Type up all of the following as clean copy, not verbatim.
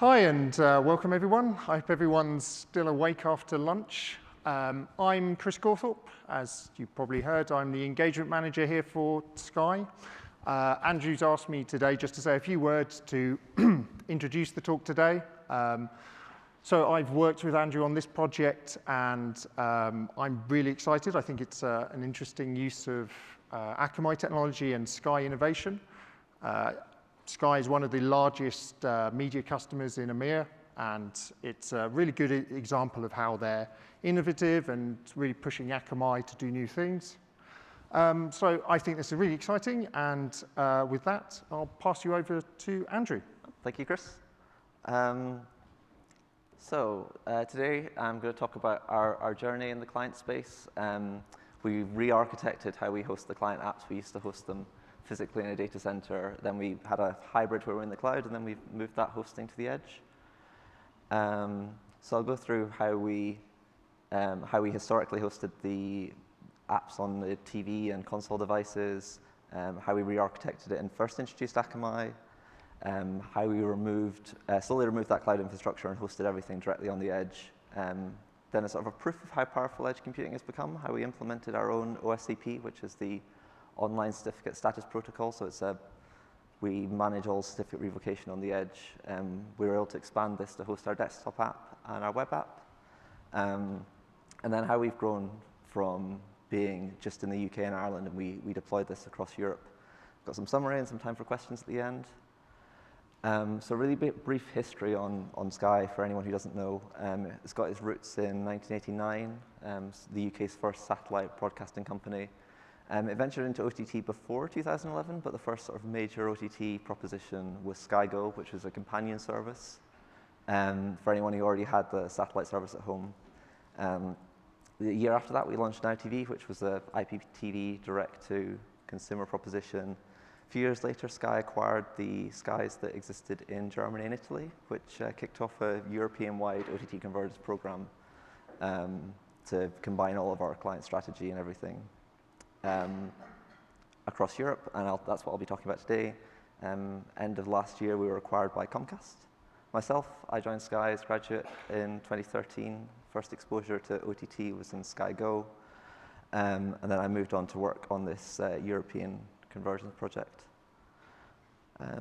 Hi and welcome everyone. I hope everyone's still awake after lunch. I'm Chris Gawthorpe. As you probably heard, I'm the engagement manager here for Sky. Andrew's asked me today just to say a few words to introduce the talk today. So I've worked with Andrew on this project and I'm really excited. I think it's an interesting use of Akamai technology and Sky innovation. Sky is one of the largest media customers in EMEA, and it's a really good example of how they're innovative and really pushing Akamai to do new things. So I think this is really exciting, and with that, I'll pass you over to Andrew. Thank you, Chris. Today I'm going to talk about our journey in the client space. We re-architected how we host the client apps. We used to host them physically in a data center. Then we had a hybrid where we're in the cloud, and then we moved that hosting to the edge. So I'll go through how we historically hosted the apps on the TV and console devices, how we re-architected it and first introduced Akamai, how we slowly removed that cloud infrastructure and hosted everything directly on the edge. Then a sort of a proof of how powerful edge computing has become, how we implemented our own OSCP, which is the online certificate status protocol. So we manage all certificate revocation on the edge. We were able to expand this to host our desktop app and our web app. And then how we've grown from being just in the UK and Ireland, and we deployed this across Europe. Got some summary and some time for questions at the end. So really brief history on Sky for anyone who doesn't know. It's got its roots in 1989, the UK's first satellite broadcasting company. It ventured into OTT before 2011, but the first sort of major OTT proposition was Sky Go, which was a companion service for anyone who already had the satellite service at home. The year after that, we launched Now TV, which was a IPTV direct-to-consumer proposition. A few years later, Sky acquired the Skies that existed in Germany and Italy, which kicked off a European-wide OTT convergence program to combine all of our client strategy and everything across Europe, and that's what I'll be talking about today. End of last year, we were acquired by Comcast. Myself, I joined Sky as a graduate in 2013. First exposure to OTT was in Sky Go, and then I moved on to work on this European convergence project.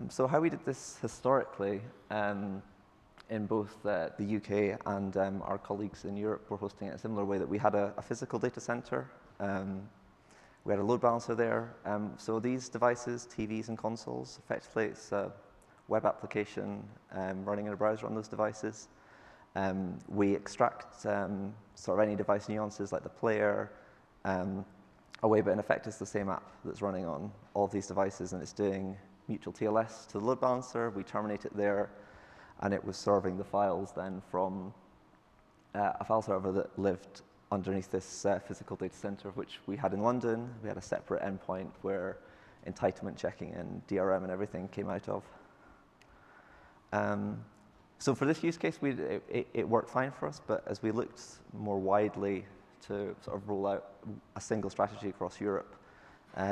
So how we did this historically, in both the UK and our colleagues in Europe were hosting it in a similar way, that we had a physical data center. We had a load balancer there. So these devices, TVs and consoles, effectively it's a web application running in a browser on those devices. We extract sort of any device nuances like the player away, but in effect it's the same app that's running on all of these devices, and it's doing mutual TLS to the load balancer. We terminate it there, and it was serving the files then from a file server that lived underneath this physical data center, which we had in London. We had a separate endpoint where entitlement checking and DRM and everything came out of. So for this use case, it worked fine for us, but as we looked more widely to sort of roll out a single strategy across Europe,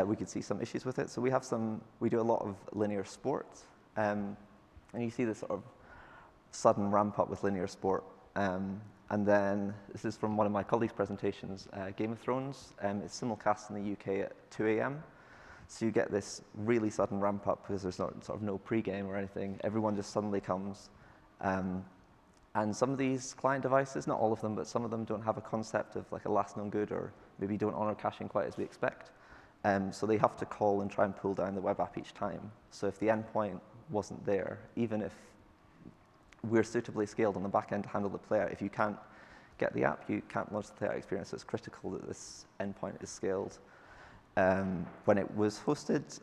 we could see some issues with it. So we do a lot of linear sport, and you see this sort of sudden ramp up with linear sport. And then, this is from one of my colleagues' presentations, Game of Thrones. It's simulcast in the UK at 2 a.m. So you get this really sudden ramp up because there's sort of no pre-game or anything. Everyone just suddenly comes. And some of these client devices, not all of them, but some of them don't have a concept of like a last known good, or maybe don't honor caching quite as we expect. So they have to call and try and pull down the web app each time. So if the endpoint wasn't there, even if we're suitably scaled on the back end to handle the player, if you can't get the app, you can't launch the player experience. So it's critical that this endpoint is scaled. When it was hosted,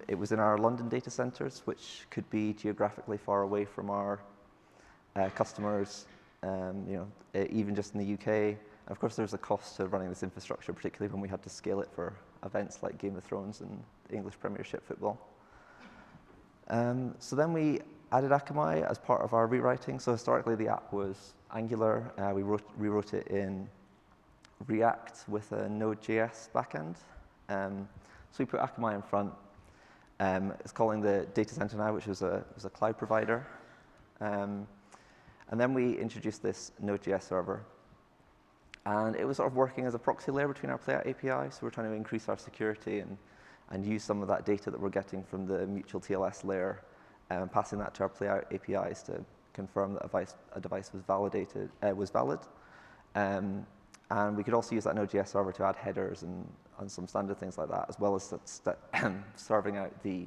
it was in our London data centers, which could be geographically far away from our customers, even just in the UK. And of course, there's a cost to running this infrastructure, particularly when we had to scale it for events like Game of Thrones and the English Premiership football. So then we added Akamai as part of our rewriting. So historically, the app was Angular. We rewrote it in React with a Node.js backend. So we put Akamai in front. It's calling the data center now, which was a cloud provider. And then we introduced this Node.js server. And it was sort of working as a proxy layer between our playout API. So we're trying to increase our security and use some of that data that we're getting from the mutual TLS layer and passing that to our playout APIs to confirm that a device was valid. And we could also use that Node.js server to add headers and some standard things like that, as well as serving out the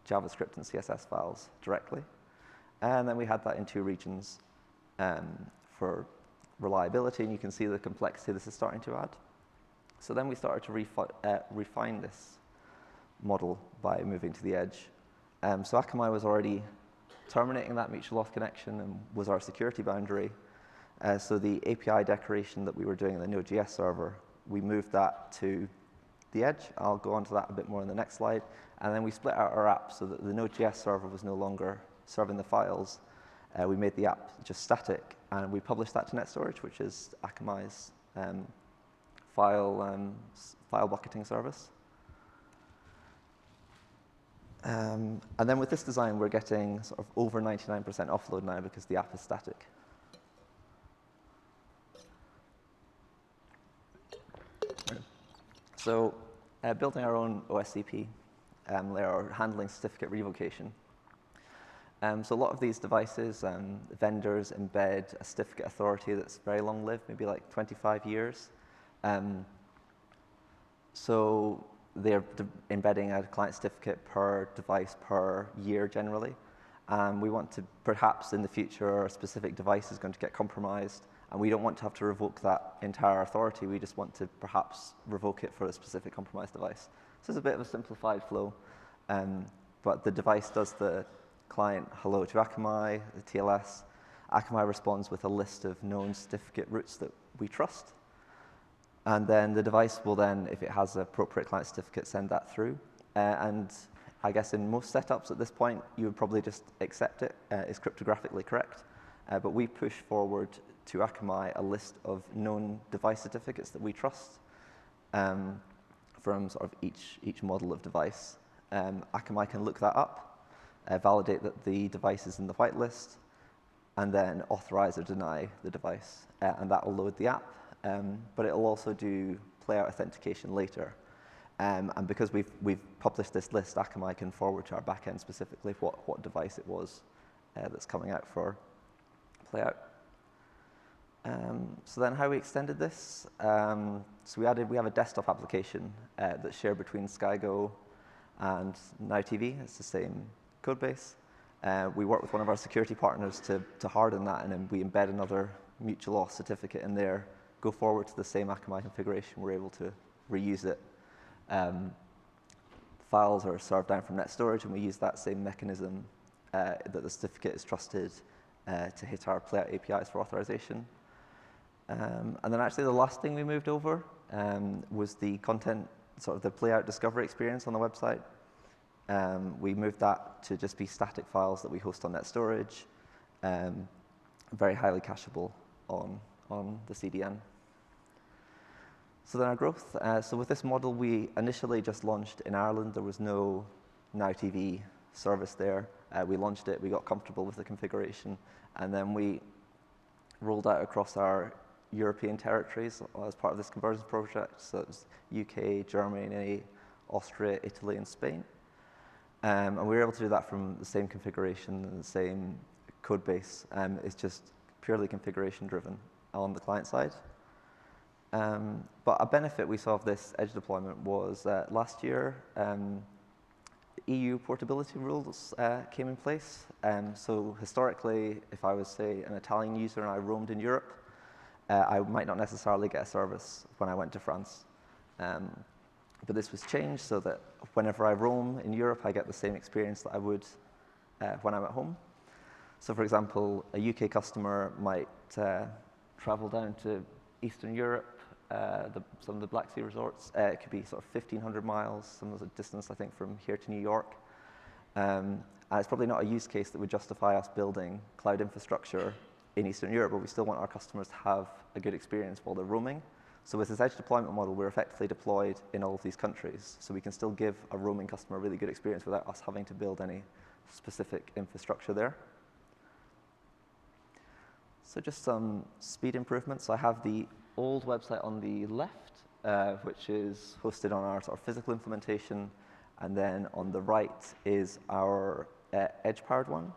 JavaScript and CSS files directly. And then we had that in 2 regions for reliability, and you can see the complexity this is starting to add. So then we started to refine this model by moving to the edge. So Akamai was already terminating that mutual auth connection and was our security boundary. So the API decoration that we were doing in the Node.js server, we moved that to the edge. I'll go on to that a bit more in the next slide. And then we split out our app so that the Node.js server was no longer serving the files. We made the app just static, and we published that to NetStorage, which is Akamai's file bucketing service. And then with this design, we're getting sort of over 99% offload now because the app is static. So building our own OSCP layer, or handling certificate revocation. So a lot of these devices, vendors embed a certificate authority that's very long-lived, maybe like 25 years. So they're embedding a client certificate per device per year generally. We want to, perhaps in the future, a specific device is going to get compromised, and we don't want to have to revoke that entire authority. We just want to perhaps revoke it for a specific compromised device. So it's a bit of a simplified flow, but the device does the client hello to Akamai, the TLS. Akamai responds with a list of known certificate routes that we trust. And then the device will then, if it has an appropriate client certificate, send that through. And I guess in most setups at this point, you would probably just accept it. It's cryptographically correct. But we push forward to Akamai a list of known device certificates that we trust from sort of each model of device. Akamai can look that up, validate that the device is in the whitelist, and then authorize or deny the device. And that will load the app. But it will also do player authentication later. And because we've published this list, Akamai can forward to our backend specifically what device it was that's coming out for playout. So then how we extended this, so we have a desktop application that's shared between SkyGo and Now TV. It's the same code base. We work with one of our security partners to harden that, and then we embed another mutual auth certificate in there, go forward to the same Akamai configuration. We're able to reuse it. Files are served down from NetStorage, and we use that same mechanism that the certificate is trusted to hit our playout APIs for authorization. And then actually the last thing we moved over was the content, sort of the playout discovery experience on the website. We moved that to just be static files that we host on NetStorage, very highly cacheable on the CDN. So then our growth. So with this model, we initially just launched in Ireland. There was no Now TV service there. We launched it. We got comfortable with the configuration. And then we rolled out across our European territories as part of this conversion project. So it was UK, Germany, Austria, Italy, and Spain. And we were able to do that from the same configuration and the same code base. It's just purely configuration driven on the client side. But a benefit we saw of this edge deployment was last year, EU portability rules came in place. So historically, if I was, say, an Italian user and I roamed in Europe, I might not necessarily get a service when I went to France. But this was changed so that whenever I roam in Europe, I get the same experience that I would when I'm at home. So for example, a UK customer might travel down to Eastern Europe, some of the Black Sea resorts. It could be sort of 1,500 miles, some of the distance, I think, from here to New York. And it's probably not a use case that would justify us building cloud infrastructure in Eastern Europe, but we still want our customers to have a good experience while they're roaming. So with this edge deployment model, we're effectively deployed in all of these countries. So we can still give a roaming customer a really good experience without us having to build any specific infrastructure there. So just some speed improvements. So I have the old website on the left, which is hosted on our sort of physical implementation, and then on the right is our edge-powered one.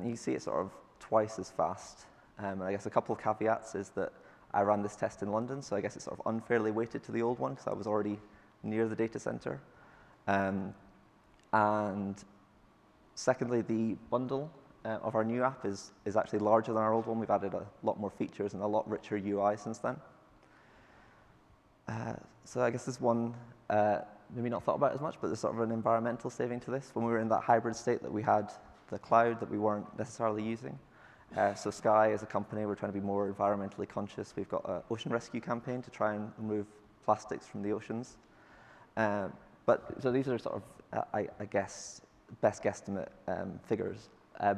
You see it's sort of twice as fast. And I guess a couple of caveats is that I ran this test in London, so I guess it's sort of unfairly weighted to the old one because I was already near the data center. And secondly, the bundle of our new app is actually larger than our old one. We've added a lot more features and a lot richer UI since then. So I guess this one, maybe not thought about as much, but there's sort of an environmental saving to this. When we were in that hybrid state that we had the cloud that we weren't necessarily using. So Sky, as a company, we're trying to be more environmentally conscious. We've got an ocean rescue campaign to try and remove plastics from the oceans. So these are sort of, I guess, best guesstimate figures.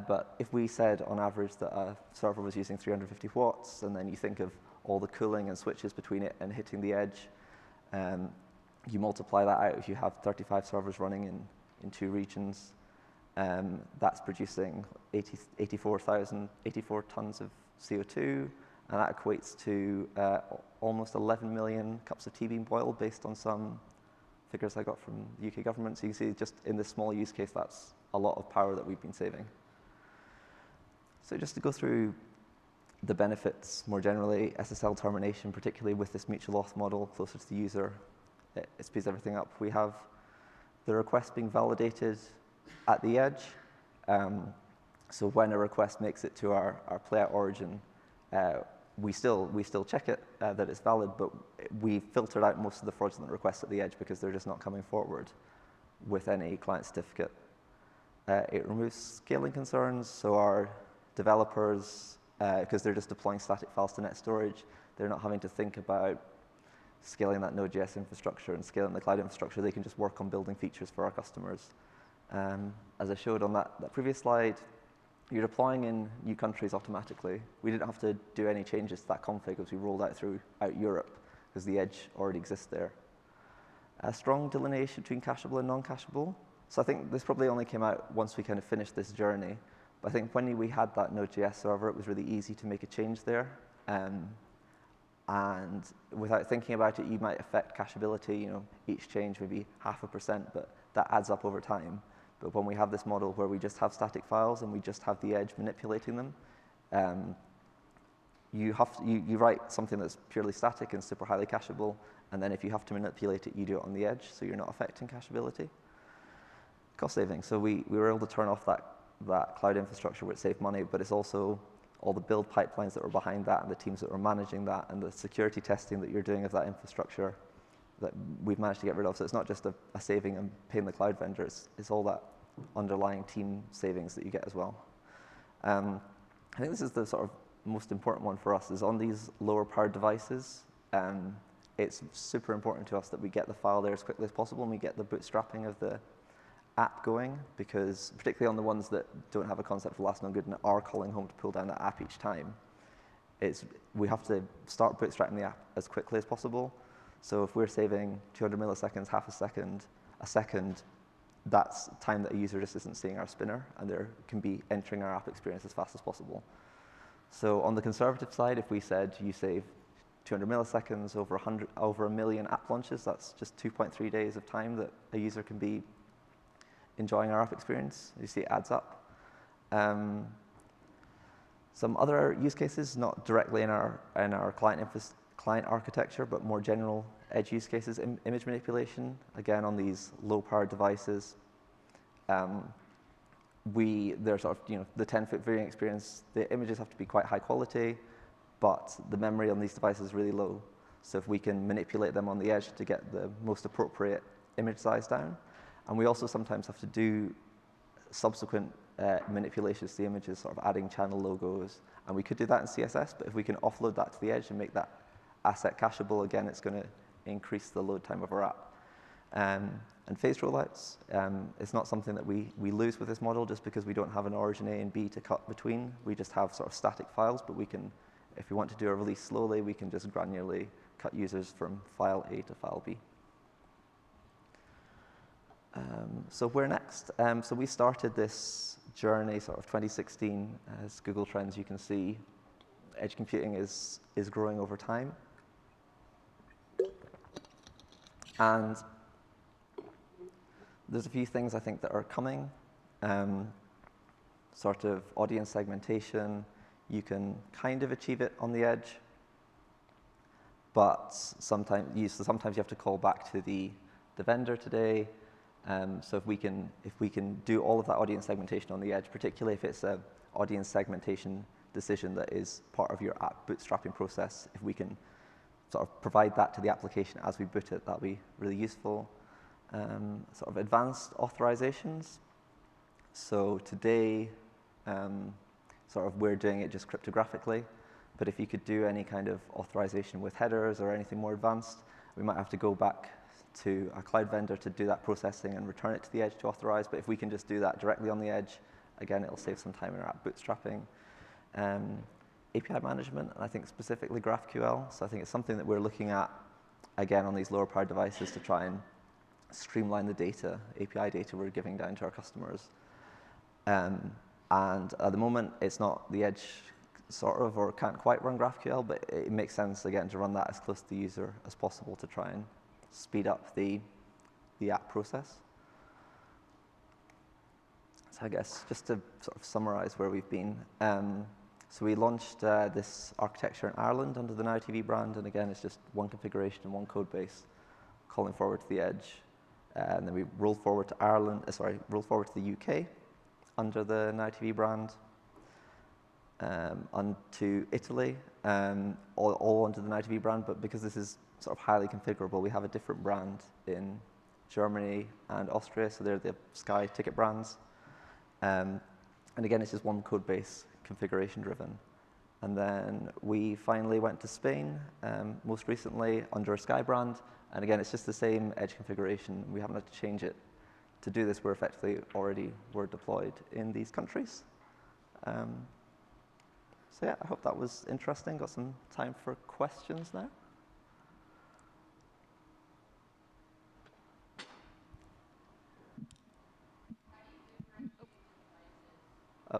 But if we said on average that a server was using 350 watts, and then you think of all the cooling and switches between it and hitting the edge, you multiply that out. If you have 35 servers running in 2 regions, that's producing 84 tons of CO2, and that equates to almost 11 million cups of tea being boiled based on some figures I got from the UK government. So you can see just in this small use case, that's a lot of power that we've been saving. So just to go through the benefits more generally, SSL termination, particularly with this mutual auth model closer to the user, it speeds everything up. We have the request being validated at the edge. So when a request makes it to our playout origin, we still check it that it's valid, but we filtered out most of the fraudulent requests at the edge because they're just not coming forward with any client certificate. It removes scaling concerns, so our developers, because they're just deploying static files to net storage, they're not having to think about scaling that Node.js infrastructure and scaling the cloud infrastructure. They can just work on building features for our customers. As I showed on that previous slide, you're deploying in new countries automatically. We didn't have to do any changes to that config as we rolled out throughout Europe because the edge already exists there. A strong delineation between cacheable and non-cacheable. So I think this probably only came out once we kind of finished this journey. But I think when we had that Node.js server, it was really easy to make a change there. And without thinking about it, you might affect cacheability. Each change maybe 0.5%, but that adds up over time. But when we have this model where we just have static files and we just have the edge manipulating them, you write something that's purely static and super highly cacheable, and then if you have to manipulate it, you do it on the edge, so you're not affecting cacheability. Cost saving. So we were able to turn off that cloud infrastructure where it saved money, but it's also all the build pipelines that were behind that and the teams that were managing that and the security testing that you're doing of that infrastructure that we've managed to get rid of. So it's not just a saving and paying the cloud vendor, it's all that underlying team savings that you get as well. I think this is the sort of most important one for us, is on these lower powered devices. It's super important to us that we get the file there as quickly as possible and we get the bootstrapping of the app going, because particularly on the ones that don't have a concept for last known good and are calling home to pull down that app each time, we have to start bootstrapping the app as quickly as possible. So if we're saving 200 milliseconds, half a second, that's time that a user just isn't seeing our spinner, and they can be entering our app experience as fast as possible. So on the conservative side, if we said you save 200 milliseconds over a million app launches, that's just 2.3 days of time that a user can be enjoying our app experience. You see it adds up. Some other use cases, not directly in our client architecture, but more general edge use cases, image manipulation, again on these low-powered devices. They're sort of, the 10-foot viewing experience, the images have to be quite high quality, but the memory on these devices is really low. So if we can manipulate them on the edge to get the most appropriate image size down, and we also sometimes have to do subsequent manipulations to the images, sort of adding channel logos, and we could do that in CSS, but if we can offload that to the edge and make that asset cacheable, again, it's going to increase the load time of our app. And phased rollouts, it's not something that we lose with this model just because we don't have an origin A and B to cut between. We just have sort of static files, but we can, if we want to do a release slowly, we can just granularly cut users from file A to file B. So where next? So we started this journey sort of 2016 as Google Trends, you can see. edge computing is growing over time. And there's a few things I think that are coming. Sort of audience segmentation, you can kind of achieve it on the edge, but sometimes you have to call back to the vendor today. So if we can do all of that audience segmentation on the edge, particularly if it's an audience segmentation decision that is part of your app bootstrapping process, if we can sort of provide that to the application as we boot it, that'll be really useful. Sort of advanced authorizations. So today, sort of we're doing it just cryptographically, but if you could do any kind of authorization with headers or anything more advanced, we might have to go back to a cloud vendor to do that processing and return it to the edge to authorize. But if we can just do that directly on the edge, again, it'll save some time in our app bootstrapping. API management, and I think specifically GraphQL. So I think it's something that we're looking at, again, on these lower powered devices to try and streamline the data, API data we're giving down to our customers. And at the moment, it's not the edge sort of, or can't quite run GraphQL, but it makes sense, again, to run that as close to the user as possible to try and speed up the app process. So I guess just to sort of summarize where we've been. So we launched this architecture in Ireland under the Now TV brand, and again, it's just one configuration and one code base calling forward to the edge. And then we rolled forward to rolled forward to the UK under the Now TV brand, onto Italy, all under the Now TV brand, but because this is sort of highly configurable, we have a different brand in Germany and Austria, so they're the Sky ticket brands. And again, it's just one code base, configuration driven. And then we finally went to Spain, most recently under a Sky brand, and again, it's just the same edge configuration. We haven't had to change it to do this. We're effectively already deployed in these countries. So yeah, I hope that was interesting. Got some time for questions now. I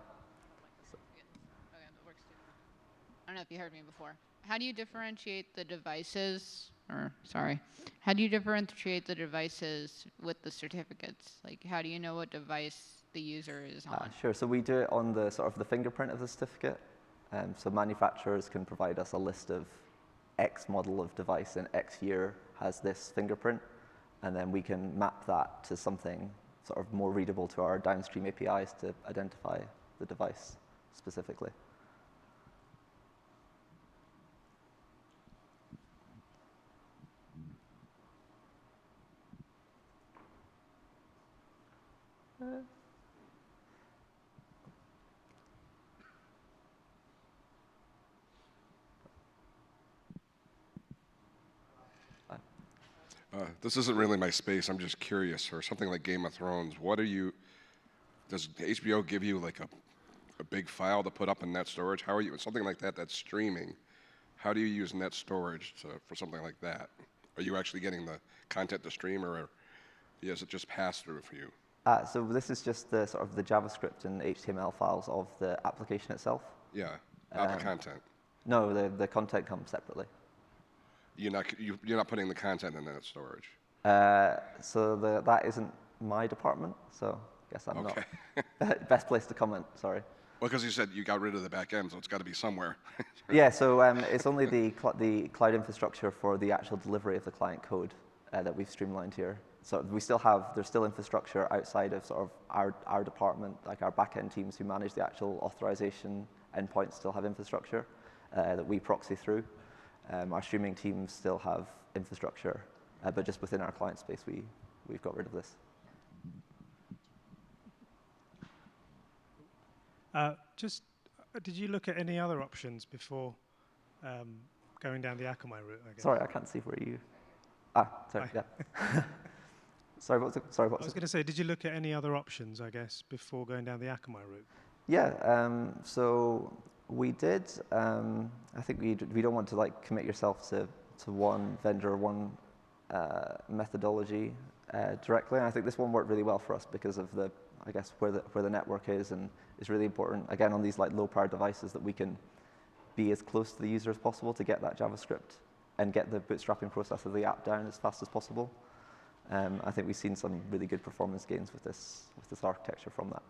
don't know if you heard me before. How do you differentiate the devices, how do you differentiate the devices with the certificates? Like, how do you know what device the user is on? Sure, so we do it on the sort of the fingerprint of the certificate. So manufacturers can provide us a list of X model of device in X year has this fingerprint, and then we can map that to something sort of more readable to our downstream APIs to identify the device specifically. This isn't really my space. I'm just curious. For something like Game of Thrones, does HBO give you like a big file to put up in net storage? How are you, something like that that's streaming, how do you use net storage for something like that? Are you actually getting the content to stream, or is it just pass through for you? So this is just the sort of the JavaScript and HTML files of the application itself. Yeah, not the content. No, the content comes separately. You're not putting the content in net storage. So that isn't my department, so I guess I'm not best place to comment. Sorry. Well, because you said you got rid of the back end, so it's got to be somewhere. Yeah, so it's only the cloud infrastructure for the actual delivery of the client code that we've streamlined here. So there's still infrastructure outside of sort of our department, like our back-end teams who manage the actual authorization endpoints still have infrastructure that we proxy through. Our streaming teams still have infrastructure, but just within our client space, we've got rid of this. Did you look at any other options before going down the Akamai route, I guess? Sorry, I can't see where you... sorry, yeah. Sorry, what was it? I was going to say, did you look at any other options, I guess, before going down the Akamai route? Yeah, so we did. I think we don't want to like commit yourself to one vendor, one methodology directly. And I think this one worked really well for us because of I guess where the network is, and it's really important again on these like low power devices that we can be as close to the user as possible to get that JavaScript and get the bootstrapping process of the app down as fast as possible. I think we've seen some really good performance gains with this architecture from that.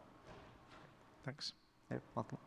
Thanks. Yeah, welcome.